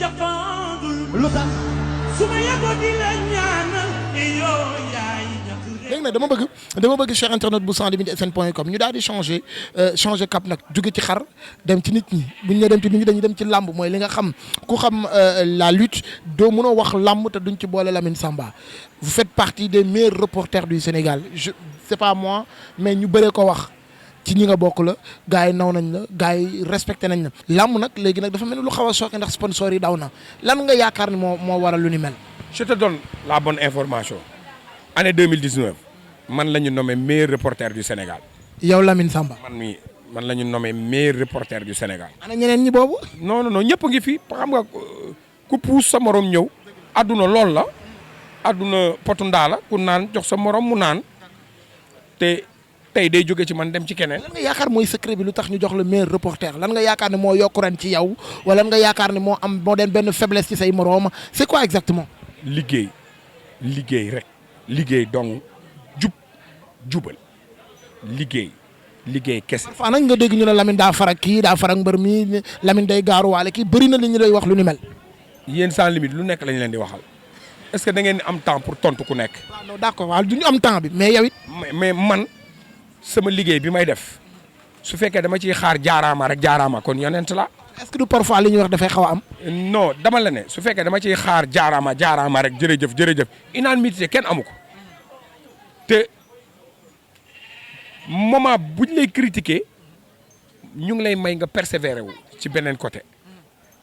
lu tax. léegi nag dama bëgg Cheikh internet bu sans limite sn.com ñu daal di changer cap nag jóge ci xar dem ci nit ñi bu ñu nee dem ci nit ñi dañuy dem ci làmb mooy li nga xam ku xam la lutte doo mënoo wax làmb te duñ ci boole Lamine Samba. vous faites partie des meilleurs reporters du Sénégal c'est pas moi mais ñu bëree ko wax ci ñi nga bokk la gars yi naw nañ la gars yi respecté nañ la. làmb nag léegi nag dafa mel ni lu xaw a sooke ndax sponsor yi daw na lan nga yaakaar ni moo waral lu ni mel. je te donne la bonne information. année 2019 man la ñu nommé meilleur reporter du Sénégal. yow Lamine Samba. man la ñu nommé meilleur reporter du Sénégal. ana ñeneen ñi boobu. non ñëpp ngi fi xam nga ku puus sa morom ñëw. adduna lool la. adduna potu ndaa la ku naan jox sa morom mu naan te tey day jóge ci man dem ci keneen. lan nga yaakaar mooy secret bi lu tax ñu jox la meilleur reporter lan nga yaakaar ne moo yokk ren ci yow wala lan nga yaakaar ne moo den benn faiblesse ci say morom c'est quoi exactement. liggéey rek. liggéey dong jubal liggéey kese. parfois nag nga dégg ñu ne Lamine daa farak kii daa farak mbër mi Lamine day gaaruwaale kii bëri na li ñu lay wax lu ni mel. yéen sans limite lu nekk lañ leen di waxal est-ce que da ngeen am temps pour tontu ku nekk. waaw non d'accord waaw du ñu am temps bi mais yow it. mais man sama liggéey bi may def su fekkee dama ciy xaar jaaraama kon yonent la. est-ce que du parfois li ñuy wax dafay xaw a am. non dama la ne su fekkee dama ciy xaar jaaraama rek jërëjëf unanimité kenn amu ko te moment buñ lay critiquer ñu ngi lay may nga persévérer wu ci beneen côté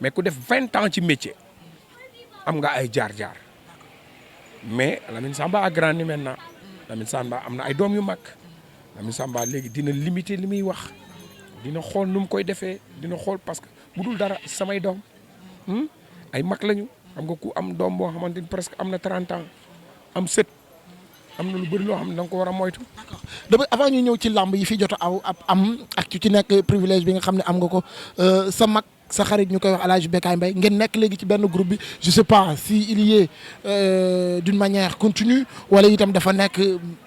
mais ku def 20 ans ci métier am nga ay jaar-jaar mais Lamine Samba a grandi maintenant Lamine Samba am na ay doom yu mag Lamine Samba léegi dina limiter li muy wax dina xool nu mu koy defee dina xool parce que bu dul dara samay doom ay mag lañu xam nga ku am doom boo xamante ni presque am na 30 ans am sët am na lu bëri loo xam ne da nga ko war a moytu. d'accord avant ñu ñëw ci làmb yi fi jot a am ak ci nekk privilège bi nga xam ne am nga ko sa mag sa xarit ñu koy wax El Hadj Bécaye Mbaye ngeen nekk léegi ci benn groupe bi je sais pas si il y est d'une manière continue wala itam dafa nekk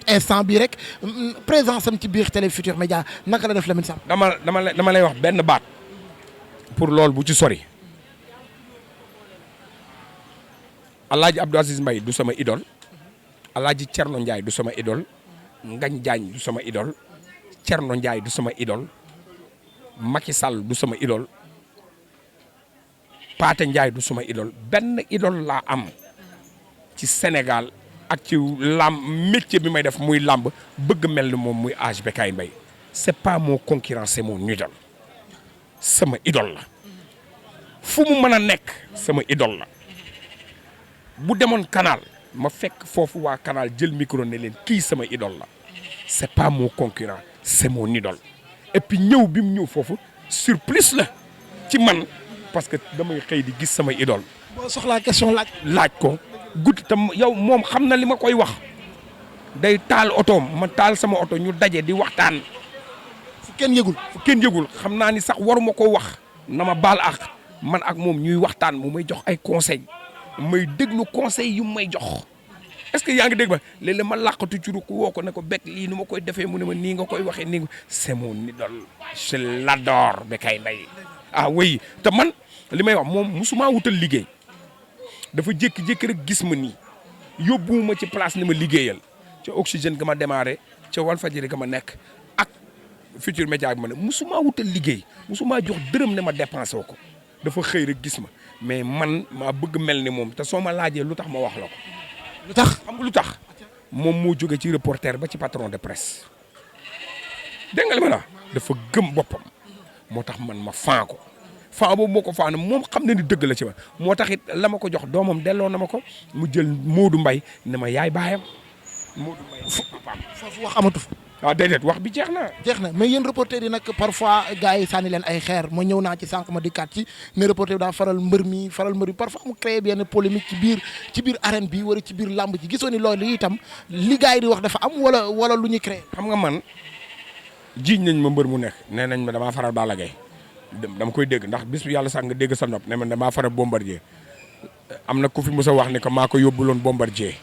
instant bi rek présence am ci biir Télé Futurs Médias naka la def Lamine Samba. dama lay wax benn baat pour loolu bu ci sori El Hadj Abdou Aziz Mbaye du sama idole El Hadj Thierno Ndiaye du sama idole Ngagne Diagne du sama idole Thierno Ndiaye du sama idole Macky Sall du sama idole Pathé Ndiaye du sama idole benn idole laa am ci Sénégal ak ci lamb métier bi may def muy lamb bëgg mel ni moom muy Hadj Bécaye Mbaye c'est pas mon concurrent c'est mon idole sama idole la fu mu mën a nekk sama idole la bu demoon canal ma fekk foofu waa canal jël micro ne leen kii sama idole la c'est pas mon concurrent c'est mon idole et puis ñëw bi mu ñëw foofu surprise la ci man parce que damay xëy di gis sama idole. boo soxlaa question laaj ko guddi tam yow moom xam na li ma koy wax day taal otoom ma taal sama oto ñu daje di waxtaan. fu kenn yëgul xam naa ni sax waruma ko wax na ma baal ak man ak moom ñuy waxtaan mu may jox ay conseils may déglu conseils yu may jox est-ce que yaa ngi dégg ba léeg-léeg ma làqatu ci ruku woo ko ne ko bekk lii nu ma koy defee mu ne ma nii nga koy waxee nii c'est mon idole je l'adore Bécaye Mbaye ah oui te man li may wax moom musuma wutal liggéey dafa jékki-jékki rek gis ma nii yóbbuwuma ci place ni ma liggéeyal ca Oxygène ga ma démarré ca Walfadjri ga ma nekk ak Futurs Médias bi ma ne musuma wutal liggéey musuma jox dërëm ne ma dépensé ko dafa xëy rek gis ma mais man maa bëgg mel ni moom te soo ma laajee lu tax ma wax la ko. lu tax xam nga lu tax moom moo jóge ci reporter ba ci patron de presse dégg nga li ma la dafa gëm boppam moo tax man ma faa ko faa boobu moo ko faa ne moom xam na ni dëgg la ci ma moo tax it la ma ko jox doomam delloo na ma ko mu jël Modou Mbaye ne ma yaay baayam Modou Mbaye foofu wax amatu fa. waaw déedéet wax bi jeex na mais yéen reporter yi nag parfois gars yi sànni leen ay xeer ma ñëw naa ci sànq ma dikkaat ci mais reporter bi daa faral mbër mi parfois mu créé benn polémique ci biir arène bi wala ci biir làmb ji gisoo ni loolu itam li gars yi di wax dafa am wala lu ñuy créé. xam nga man jiiñ nañ ma mbër mu nekk nee nañ ma damaa faral Balla Gaye dama koy dégg ndax bis yàlla sax nga dégg sa nopp ne man damaa faral Bombardier am na ku fi mos a wax ne que maa ko yóbbuloon Bombardier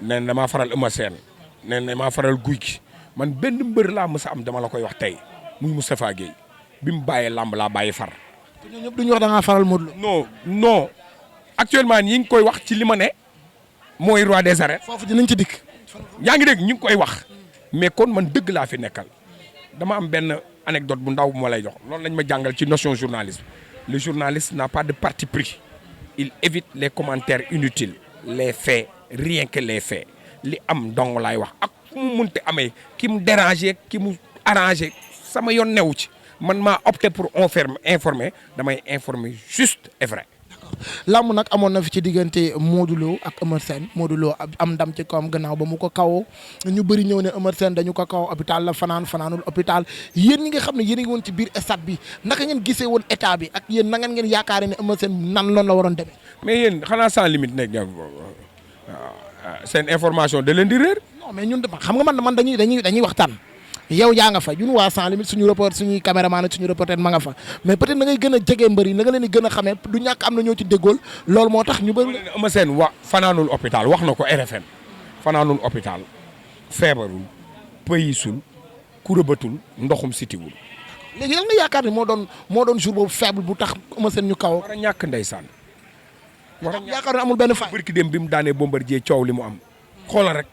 nee na damaa faral Eumeu Sène nee na damaa faral Gouye Gui man benn mbër laa mës a am dama la koy wax tey muy Moustapha Guèye bi mu bàyyee làmb laa bàyyi far ñun ñëpp duñu wax da ngaa faral Modou Lo. non non actuellement ñi ngi koy wax ci li ma ne mooy roi des arènes. foofu dinañ ci dikk. yaa ngi dégg ñu ngi koy wax mais kon man dëgg laa fi nekkal dama am benn anecdote bu ndaw bu ma lay jox loolu lañ ma jàngal ci notion journalisme le journaliste n'a pas de parti pris il évite les commentaires inutiles les faits rien que les faits li am dong laay wax ak fu mu munte amee ki mu déranger ki mu arranger sama yoon newu ci man maa opté pour informer damay informer juste et vrai. làmb nag amoon na fi ci diggante Modou Lo ak Eumeu Sène Modou Lo am ndam ci kawam gannaaw ba mu ko kawoo ñu bëri ñëw ne Eumeu Sène dañu ko kaw hôpital la fanaanul hôpital yéen ñi nga xam ne yéen a ngi woon ci biir stade bi naka ngeen gisee woon état bi ak yéen na ngeen yaakaare ne Eumeu Sène nan loolu la waroon demee. mais yéen xanaa sans limite nekk seen information da leen di réer. non mais ñun xam nga man dañuy waxtaan. yow yaa nga fa ñun waa sans limite suñu reporter suñuy caméraman suñu reporter ma nga fa mais peut-être da ngay gën a jege mbër yi na nga leen di gën a xamee du ñàkk am na ñoo ci déggool loolu moo tax ñu bëri. Eumeu Sène fanaanul hôpital wax na ko RFM fanaanul hôpital feebarul pëyisul kurëbatul ndoxum sitiwul. léegi lan nga yaakaar ne moo doon jour boobu faible bu tax Eumeu Sène ñu kaw. war a ñàkk ndeysaan. yaakaar ne amul benn fay. barki dem bi mu daanee Bombardier coow li mu am xoolal rek.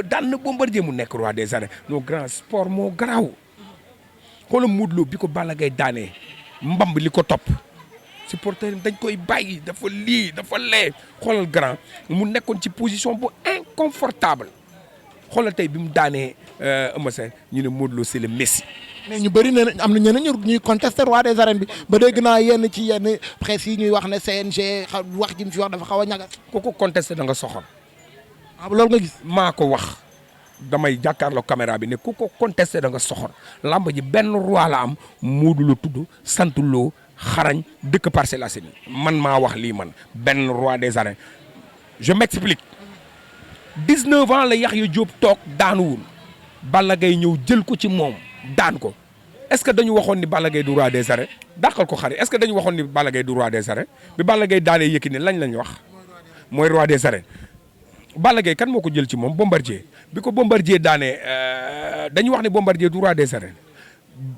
daan na Bombardier mu nekk roi des arènes nos grands sport moo garaaw xoolal Modou Lo bi ko Balla Gaye daanee mbamb li ko topp supporter dañ koy bàyyi dafa lii dafa lee xoolal grand mu nekkoon ci position bu inconfortable xoolal tey bi mu daanee Eumeu Sène ñu ne Modou Lo c'est le Messi. mais ñu bëri nee am na ñeneen ñuy contester roi des arènes bi ba dégg naa yenn ci yenn presse yi ñuy wax ne CNG wax ji mu fi wax dafa xaw a ñagas. ku ko contester da nga soxor. ah loolu nga gis. maa ko wax damay jàkkaarloo caméra bi ne ku ko contesté da nga soxor lamb ji benn roi la am Modou Lo tudd sant Lo xarañ dëkk Parcelles Assainies man maa wax lii man benn roi des arènes je m'explique 19 ans la Yaxya Diop toog daanuwul Balla Gaye ñëw jël ko ci moom daan ko est-ce que dañu waxoon ni Balla Gaye du roi des arènes dàqal ko xari est-ce que dañu waxoon ni Balla Gaye du roi des arènes bi Balla Gaye daanee Yékini lañ wax mooy roi des arènes. Balla Gaye kan moo ko jël ci moom Bombardier bi ko Bombardier daanee dañu wax ne Bombardier du roi des arènes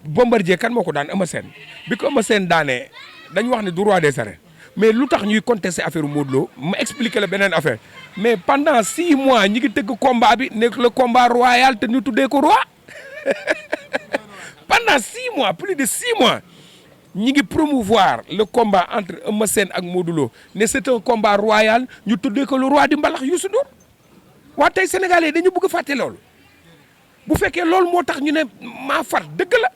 Bombardier kan moo ko daan Eumeu Sène bi ko Eumeu Sène daanee dañu wax ne du roi des arènes mais lu tax ñuy contester affaire Modou Lo ma expliquer la beneen affaire mais pendant 6 mois ñi ngi tëgg combat bi nekk le combat royal te ñu tuddee ko roi pendant 6 mois plus de 6 mois ñi ngi promouvoir le combat entre Eumeu Sène ak Modou Lo ne c'est un combat royal ñu tuddee ko le roi du mbalax Youssou Ndour waa tey sénégalais dañu bëgg a fàtte loolu bu fekkee loolu moo tax ñu ne maa far dëgg la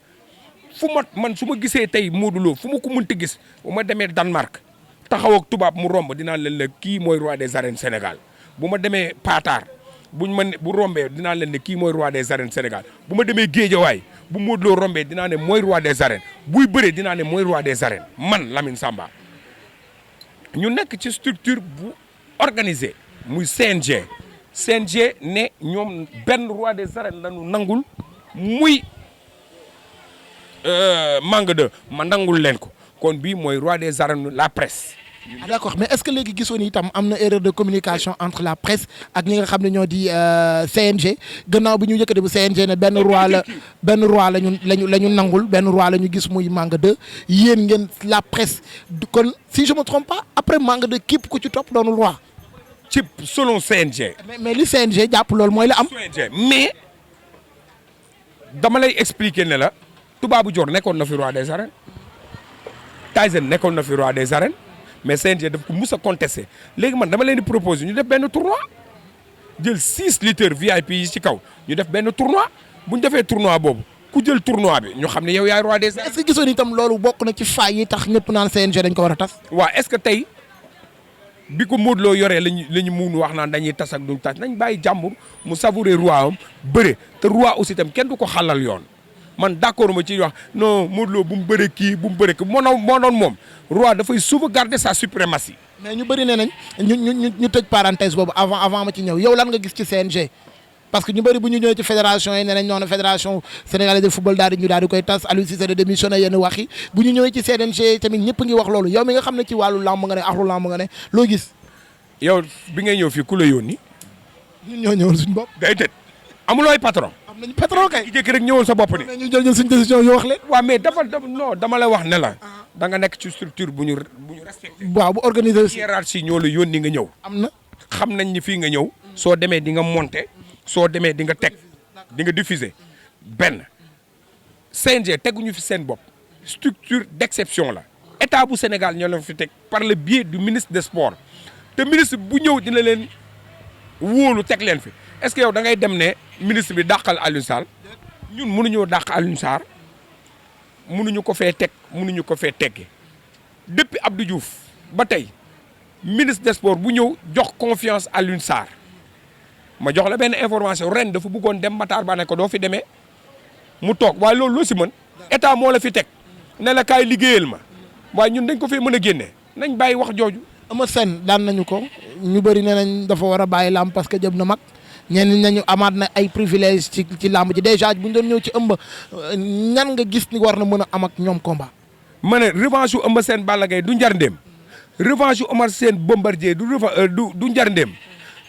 fu man su ma gisee tey Modou Lo fu ma ko mënti gis bu ma demee Danemark taxaw ak tubaab mu romb dinaa leen ne kii mooy roi des arènes Sénégal bu ma demee Patar bu rombee dinaa leen ne kii mooy roi des arènes Sénégal bu ma demee Géejawaay bu Modou Lo rombee dinaa ne mooy roi des arènes buy bëree dinaa ne mooy roi des arènes man Lamine Samba ñu nekk ci structure bu organisée muy CNG ne ñoom benn roi des arènes lañu nangul muy Manga 2 ma nangul leen ko kon bii mooy roi des arènes la presse. ah d'accord mais est-ce que léegi gisoon itam am na erreur de communication entre la presse ak ñi nga xam ne ñoo di CNG gannaaw bi ñu yëkkati bu CNG ne benn roi la ñu nangul benn roi la ñu gis muy Manga 2 yéen ngeen la presse kon si je me trompe pas après Manga 2 képp ku ci topp doonul roi. ci selon CNG. mais li CNG jàpp loolu mooy la am. mais dama lay expliquer ne la Tubaabu Joor nekkoon na fi roi des arènes Tyson nekkoon na fi roi des arènes. mais CNG daf ko mus a contesté léegi man dama leen di proposer ñu def benn tournoi jël 6 lutteurs VIP yi ci kaw ñu def benn tournoi bu ñu defee tournoi boobu ku jël tournoi bi ñu xam ne yow yaay roi des arènes. est-ce que gisoon itam loolu bokk na ci faay yi tax ñëpp naan CNG dañ ko war a tas. waaw est-ce que tey bi ko Modou Lo yoree lañu mun wax naan dañuy tas ak duñ tas nañ bàyyi jàmbur mu savourer roi am bëre te roi aussi itam kenn du ko xalal yoon. man d'accord ma ci wax non Modou Lo bu mu bëree kii bu mu bëree kii moo doon moom roi dafay sauvegarder sa suprématie. mais ñu bëri nee nañ ñu tëj parenthèse boobu avant ma ci ñëw yow lan nga gis ci CNG parce que ñu bëri bu ñu ñëwee ci fédération yi nee nañ noonu fédération sénégalaise de football daal di koy tas Aliou Cissé de démissionné yenn wax yi bu ñu ñëwee ci CNG tamit ñëpp ngi wax loolu yow mi nga xam ne ci wàllu lamb nga ne axlu lamb nga ne loo gis. yow bi ngay ñëw fii ku la yónni. ñun ñoo ñëwal suñu bopp. day tëj amulooy patron. am nañu pétrole kay. jékki rek ñëwal sa bopp ni. mais ñu jël suñu décision yoo wax leen. waaw mais non dama la wax ne la. da nga nekk ci structure bu ñu respecté. waaw bu organisé aussi. hiérarchie ñoo la yónni nga ñëw. am na. xam nañ ni fii nga ñëw. soo demee di nga monter. soo demee di nga teg di nga diffuser. benn CNG teguñu fi seen bopp. structure d'exception la. état bu Sénégal ñoo leen fi teg par le biais du ministre des sports. te ministre bu ñëw dina leen wóolu teg leen fi est-ce que yow da ngay dem ne ministre bi dàqal Alioune Sarr ñun mënuñoo dàq Alioune Sarr mënuñu ko fee teg mënuñu ko fee tegge depuis Abdou Diouf ba tey ministre des sports bu ñëw jox confiance Alioune Sarr ma jox la benn information ren dafa bëggoon dem Matar Ba ne ko doo fi demee mu toog waaye loolu loo si mën état moo la fi teg ne la kaay liggéeyal ma waaye ñun dañ ko fee mën a génne nañ bàyyi wax jooju. Eumeu Sène daan nañu ko ñu bëri nee nañ dafa war a bàyyi làmb parce que jëm na mag ñenn nañu amaat na ay privilèges ci làmb ji déjà bu ñu doon ñëw ci ëmb ñan nga gis ni war na mën a am ak ñoom combat. ma ne revanche yu Eumeu Sène Balla Gaye du njar ndéem revanche yu Omar Sène Bombardier du njar ndéem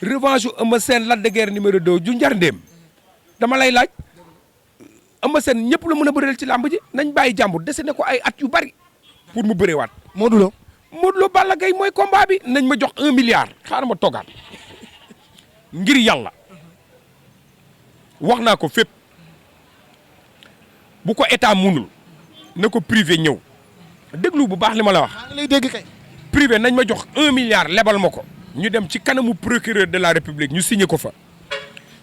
revanche yu Eumeu Sène Lac de Guiers numéro 2 du njar ndéem dama lay laaj Eumeu Sène ñëpp la mën a bëreel ci làmb ji nañ bàyyi jàmbur dese ne ko ay at yu bari pour mu bëreewaat. Modou Lo. Modou Lo Balla Gaye mooy combat bi nañ ma jox 1 milliard xaaral ma toogaat ngir yàlla wax naa ko fépp bu ko état munul na ko privé ñëw déglu bu baax li ma la wax. maa ngi lay dégg kay. privé nañ ma jox 1 milliard lebal ma ko ñu dem ci kanamu procureur de la république ñu signé ko fa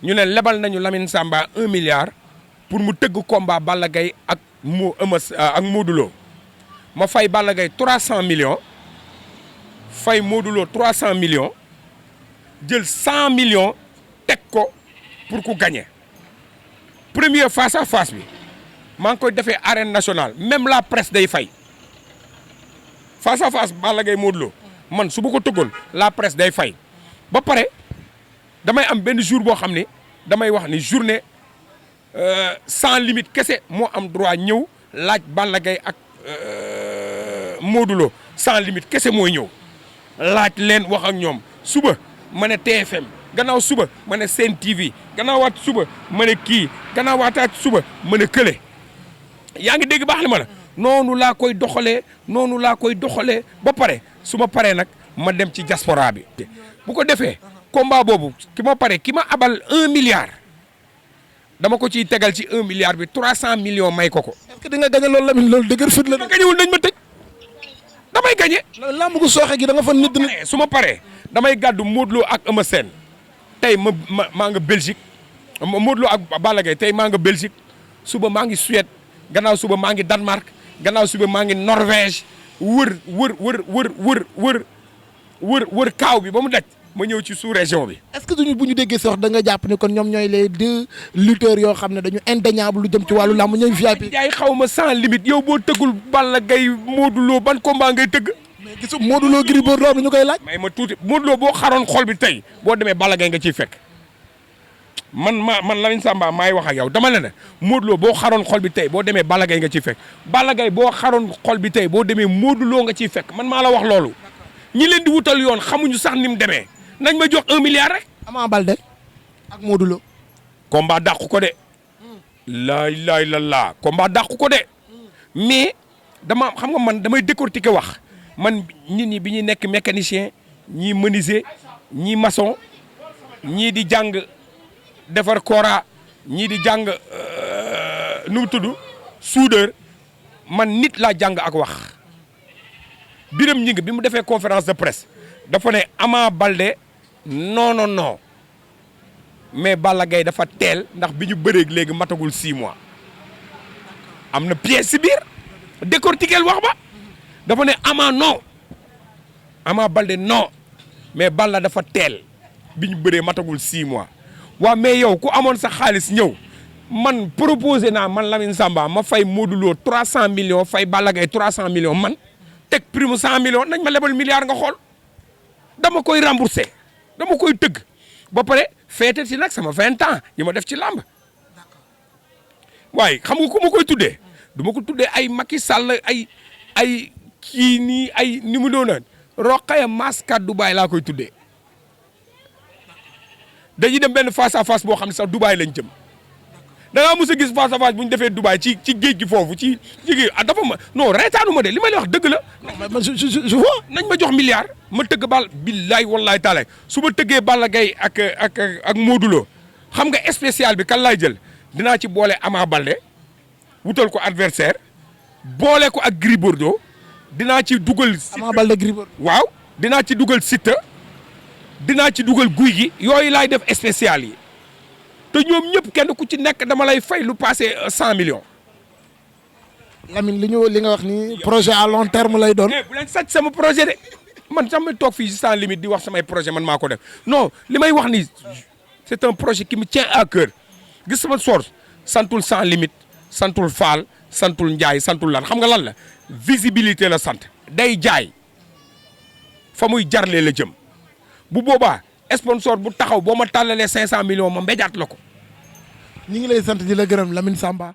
ñu ne lebal nañu Lamine Samba 1 milliard pour mu tëgg combat Balla Gaye ak Modou Lo ma fay Balla Gaye 300 millions. fay Modou Lo 300 millions jël 100 millions teg ko pour ku gagner premier face à face bi maa ngi koy defee arène nationale même la presse day fay face à face Balla Gaye Modou Lo man su ma ko tëggoon la presse day fay ba pare damay am benn jour boo xam ne damay wax ni journée sans limite kese moo am droit ñëw laaj Balla Gaye ak Modou Lo sans limite kese mooy ñëw. laaj leen wax ak ñoom suba ma ne TFM gannaaw suba ma ne Sen TV gannaaw waat suba ma ne kii gannaaw waataat suba ma ne kële yaa ngi dégg baax li ma la noonu laa koy doxalee ba pare su ma paree nag ma dem ci diaspora bi bu ko defee combat boobu ki ma abal 1 milliard dama ko ciy tegal ci 1 milliard bi 300 millions may ko. est-ce que di nga gagné loolu Lamine loolu dëgër fit la. ma gañewul dañ ma tëj damay gagné. lamb gu sooxe gi da nga fa nit dina. su ma paree damay gàddu Modou Lo ak Eumeu Sène tey maa nga Belgique Modou Lo ak Balla Gaye tey maa nga Belgique suba maa ngi Suède gannaaw suba maa ngi Danemark gannaaw suba maa ngi Norvège wër kaaw bi ba mu daj ma ñëw ci sous région bi. est-ce que bu ñu déggee sax da nga jàpp ne kon ñoom ñooy les 2 lutteurs yoo xam ne dañu indéniable lu jëm ci wàllu lamb ñooy VIP. jaay xaw ma sans limite yow boo tëggul Balla Gaye Modou Lo ban combat ngay tëgg. mais gisu Modou Lo Gris Bordeaux bi ñu koy laaj. may ma tuuti Modou Lo boo xaroon xol bi tey boo demee Balla Gaye nga ciy fekk man Lamine Samba maay wax ak yow dama la ne Modou Lo boo xaroon xol bi tey boo demee Balla Gaye nga ciy fekk Balla Gaye boo xaroon xol bi tey boo demee Modou Lo nga ciy fekk man maa la wax loolu ñi leen di wutal yoon xamuñu sax ni mu demee nañ ma jox 1 milliard rek. Ama Baldé ak Modou Lo. combat dàqu ko de. laa ilaaha illallaah combat dàqu ko de. mais dama xam nga man damay décortiquer wax man nit ñi bi ñuy nekk mécanicien ñii menuisier ñii maçon ñii di jàng defar kora ñii di jàng nu mu tudd soudeur man nit laa jàng ak wax. Biram Ñing bi mu defee conférence de presse dafa ne Ama Baldé non mais Balla Gaye dafa teel ndax bi ñu bëreeg léegi matagul 6 mois am na pièce si biir décortiquer wax ba dafa ne Ama Baldé non mais Balla dafa teel bi ñu bëree matagul 6 mois waaw mais yow ku amoon sa xaalis ñëw man proposé naa man Lamine Samba ma fay Modou Lo 300 millions fay Balla Gaye 300 millions man teg prime 100 millions nañ ma lebal milliard nga xool dama koy remboursé dama koy tëgg ba pare feete ci nag sama 20 ans yi ma def ci làmb waaye xam nga ku ma koy tuddee du ma ko tuddee ay Macky Sall ay kii nii ay ni mu doon Rokhaya Maskat Dubaï laa koy tuddee dañuy dem benn face à face boo xam ne sax Dubaï lañ jëm da ngaa mos a gis face à face bu ñu defee Dubaï ci géej gi foofu ci géej dafa ma non reetaanu ma de li may wax dëgg la. je vois. nañ ma jox milliard ma tëgg bal billaay wallaay taalaay su ma tëggee Balla Gaye ak Modou Lo xam nga spécial bi kan laay jël dinaa ci boole Ama Baldé wutal ko adversaire boole ko ak Gris Bordeaux dinaa ci dugal. Ama Baldé Gris Bordeaux. waaw dinaa ci dugal Siteu dinaa ci dugal Gouye Gui yooyu laay def spécial yi te ñoom ñëpp kenn ku ci nekk dama lay fay lu passé 100 millions. Lamine li nga wax ni projet à long terme lay doon. bu leen sàcc sama projet de man sax ma toog fii sans limite di wax samay projet man maa ko def non li may wax ni c'est un projet qui me tient à cœur gis sama source santul sans limite santul faal santul njaay santul lan xam nga lan la visibilité la sant day jaay fa muy jarlee la jëm bu boobaa sponsor bu taxaw boo ma tàllalee 500 millions ma mbéjaat la ko. ñi ngi lay sant di la gërëm Lamine Samba.